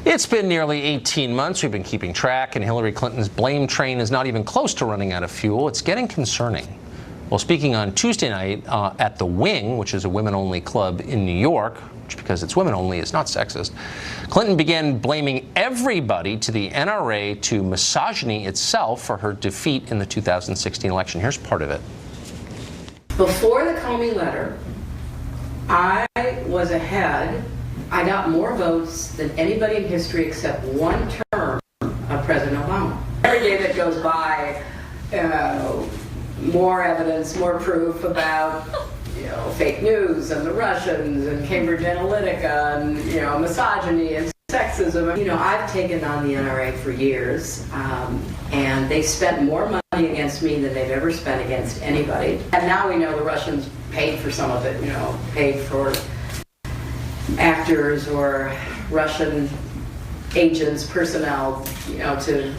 It's been nearly 18 months. We've been keeping track, and Hillary Clinton's blame train is not even close to running out of fuel. It's getting concerning. Well, speaking on Tuesday night at The Wing, which is a women-only club in New York, which, because it's women-only, is not sexist, Clinton began blaming everybody, to the NRA, to misogyny itself, for her defeat in the 2016 election. Here's part of it. Before the Comey letter, I was ahead. I got more votes than anybody in history except one term of President Obama. Every day that goes by, more evidence, more proof about, fake news and the Russians and Cambridge Analytica and, misogyny and sexism. I've taken on the NRA for years, and they spent more money against me than they've ever spent against anybody. And now we know the Russians paid for some of it, paid for actors or Russian agents, personnel, to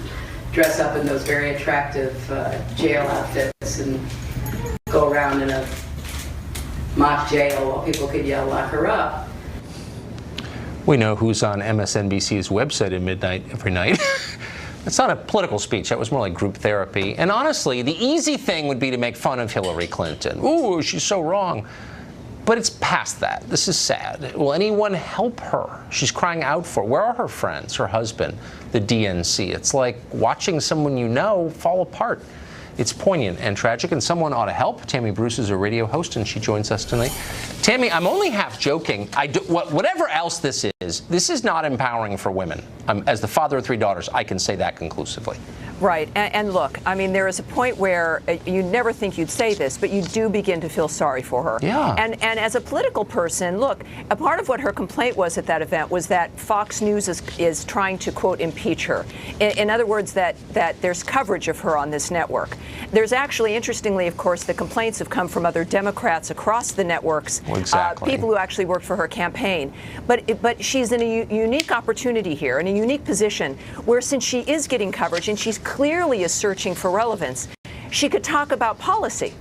dress up in those very attractive jail outfits and go around in a mock jail while people could yell, "Lock her up." We know who's on MSNBC's website at midnight every night. It's not a political speech. That was more like group therapy. And honestly, the easy thing would be to make fun of Hillary Clinton. Ooh, she's so wrong. But it's past that. This is sad. Will anyone help her? She's crying out for it. Where are her friends, her husband, the DNC? It's like watching someone you know fall apart. It's poignant and tragic, and someone ought to help. Tammy Bruce is a radio host, and she joins us tonight. Tammy, I'm only half joking. Whatever else this is not empowering for women. As the father of 3 daughters, I can say that conclusively. Right. And look, I mean, there is a point where you never think you'd say this, but you do begin to feel sorry for her. Yeah. And as a political person, look, a part of what her complaint was at that event was that Fox News is trying to, quote, impeach her. In other words, that there's coverage of her on this network. There's actually, interestingly, of course, the complaints have come from other Democrats across the networks, well, exactly. People who actually worked for her campaign. But she's in a unique opportunity here, in a unique position, where since she is getting coverage and she's clearly is searching for relevance, she could talk about policy.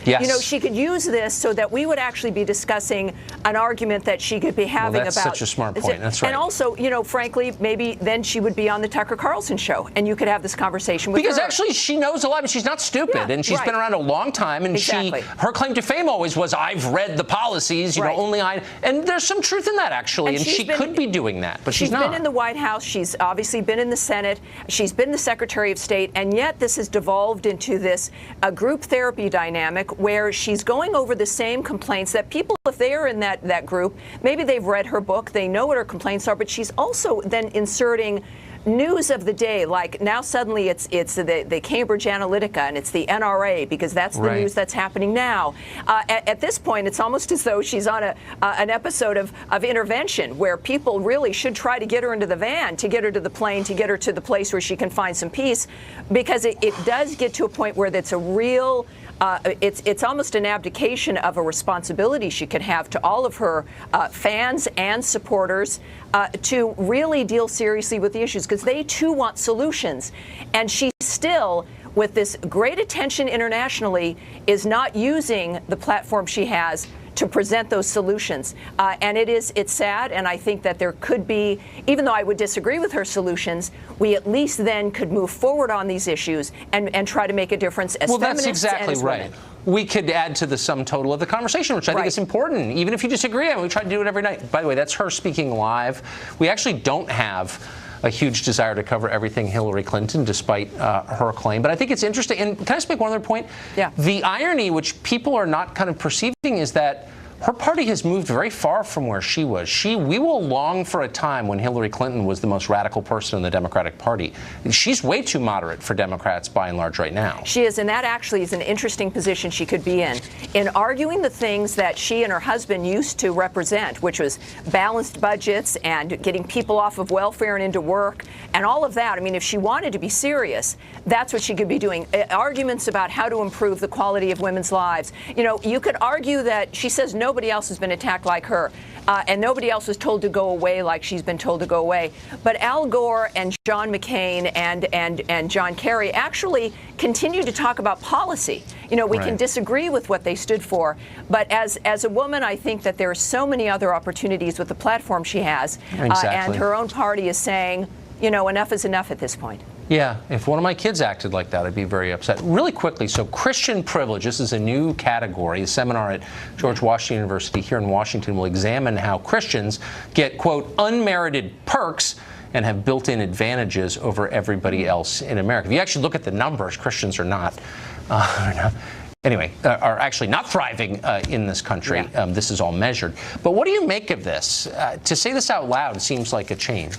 Yes. She could use this so that we would actually be discussing an argument that she could be having that's about. Such a smart point. That's right. And also, frankly, maybe then she would be on the Tucker Carlson show, and you could have this conversation with her. Because actually, she knows a lot, but she's not stupid, and she's been around a long time. And exactly. her claim to fame always was, "I've read the policies, only I." And there's some truth in that, actually. And she could be doing that, but she's not. She's been in the White House. She's obviously been in the Senate. She's been the Secretary of State, and yet this has devolved into this group therapy dynamic where she's going over the same complaints that people, if they are in that group, maybe they've read her book, they know what her complaints are, but she's also then inserting news of the day, like now suddenly it's the Cambridge Analytica and it's the NRA, because that's the news that's happening now. At this point, it's almost as though she's on an episode of Intervention, where people really should try to get her into the van, to get her to the plane, to get her to the place where she can find some peace, because it does get to a point where that's a real it's almost an abdication of a responsibility she could have to all of her fans and supporters to really deal seriously with the issues, because they too want solutions. And she still, with this great attention internationally, is not using the platform she has to present those solutions. And it's sad, and I think that there could be, even though I would disagree with her solutions, we at least then could move forward on these issues and try to make a difference as feminists. Well, that's exactly right. We could add to the sum total of the conversation, which I think is important, even if you disagree. We try to do it every night. By the way, that's her speaking live. We actually don't have a huge desire to cover everything Hillary Clinton, despite her claim. But I think it's interesting. And can I just make one other point? Yeah. The irony, which people are not kind of perceiving, is that her party has moved very far from where she was. We will long for a time when Hillary Clinton was the most radical person in the Democratic Party. She's way too moderate for Democrats by and large right now. She is, and that actually is an interesting position she could be in arguing the things that she and her husband used to represent, which was balanced budgets and getting people off of welfare and into work and all of that. I mean, if she wanted to be serious, that's what she could be doing. Arguments about how to improve the quality of women's lives. You could argue that she says no nobody else has been attacked like her. And nobody else was told to go away like she's been told to go away. But Al Gore and John McCain and John Kerry actually continue to talk about policy. You know, we can disagree with what they stood for, but as a woman, I think that there are so many other opportunities with the platform she has. And her own party is saying, you know, enough is enough at this point. Yeah, if one of my kids acted like that, I'd be very upset. Really quickly, so Christian privilege, this is a new category. A seminar at George Washington University here in Washington will examine how Christians get, quote, unmerited perks and have built-in advantages over everybody else in America. If you actually look at the numbers, Christians are not, are actually not thriving in this country. Yeah. This is all measured. But what do you make of this? To say this out loud seems like a change.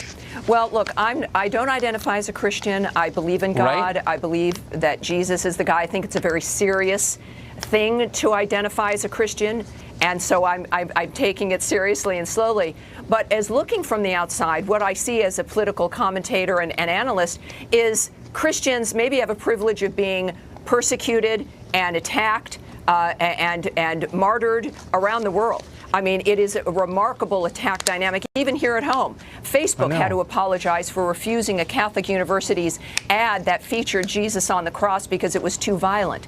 Well, look, I don't identify as a Christian. I believe in God. Right. I believe that Jesus is the guy. I think it's a very serious thing to identify as a Christian, and so I'm taking it seriously and slowly. But as looking from the outside, what I see as a political commentator and analyst is Christians maybe have a privilege of being persecuted and attacked and martyred around the world. I mean, it is a remarkable attack dynamic, even here at home. Facebook had to apologize for refusing a Catholic university's ad that featured Jesus on the cross because it was too violent.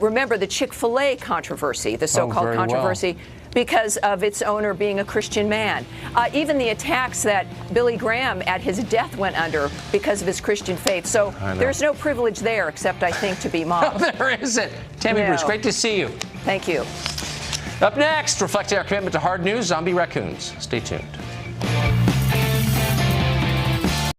Remember the Chick-fil-A controversy, the so-called controversy, because of its owner being a Christian man. Even the attacks that Billy Graham at his death went under because of his Christian faith. So there's no privilege there, except, I think, to be mobbed. No, there isn't. Tammy Bruce, great to see you. Thank you. Up next, reflecting our commitment to hard news, zombie raccoons. Stay tuned.